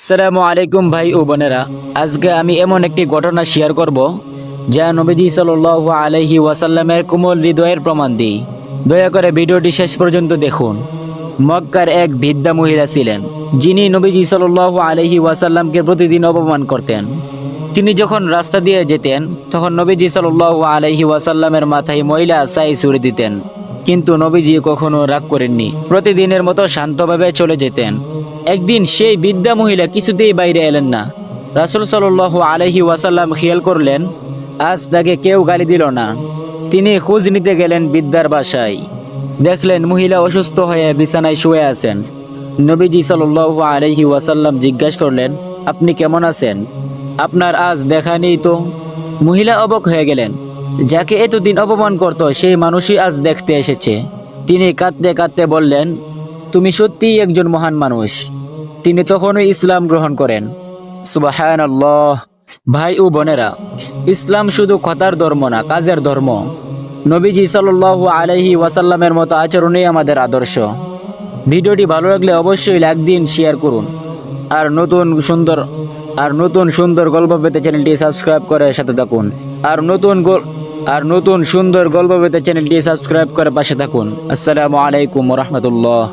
আসসালামু আলাইকুম ভাই ও বোনেরা, আজকে আমি এমন একটি ঘটনা শেয়ার করব যা নবীজি সাল্লাল্লাহু আলাইহি ওয়াসাল্লামের কোমল হৃদয়ের প্রমাণ দিই। দয়া করে ভিডিওটি শেষ পর্যন্ত দেখুন। মক্কার এক বৃদ্ধা মহিলা ছিলেন, যিনি নবীজি সাল্লাল্লাহু আলাইহি ওয়াসাল্লামকে প্রতিদিন অপমান করতেন। তিনি যখন রাস্তা দিয়ে যেতেন, তখন নবীজি সাল্লাল্লাহু আলাইহি ওয়াসাল্লামের মাথায় ময়লা ছাই ছুড়ে দিতেন। কিন্তু নবীজি কখনো রাগ করেননি, প্রতিদিনের মতো শান্তভাবে চলে যেতেন। একদিন সেই বৃদ্ধা মহিলা কিছুতেই বাইরে এলেন না। রাসূল সাল্লাল্লাহু আলাইহি ওয়াসাল্লাম খেয়াল করলেন, আজ তাকে কেউ গালি দিল না। তিনি খোঁজ নিতে গেলেন বৃদ্ধার বাসায়। দেখলেন মহিলা অসুস্থ হয়ে বিছানায় শুয়ে আছেন। নবীজি সাল্লাল্লাহু আলাইহি ওয়াসাল্লাম জিজ্ঞাসা করলেন, আপনি কেমন আছেন? আপনার আজ দেখা নেই তো। মহিলা অবাক হয়ে গেলেন, যাকে এতদিন অপমান করত সেই মানুষই আজ দেখতে এসেছে। তিনি কাঁদতে কাঁদতে বললেন, তুমি সত্যিই একজন মহান মানুষ। তিনি তখনই ইসলাম গ্রহণ করেন। সুবহানাল্লাহ। ভাই ও বোনেরা, ইসলাম শুধু কথার ধর্ম না, কাজের ধর্ম। নবীজি সাল্লাল্লাহু আলাইহি ওয়াসাল্লামের মতো আচরণই আমাদের আদর্শ। ভিডিওটি ভালো লাগলে অবশ্যই লাইক দিন, শেয়ার করুন। আর নতুন সুন্দর গল্প পেতে চ্যানেলটি সাবস্ক্রাইব করে সাথে থাকুন। আর নতুন সুন্দর গল্প পেতে চ্যানেলটি সাবস্ক্রাইব করে পাশে থাকুন। আসসালামু আলাইকুম ওয়া রাহমাতুল্লাহ।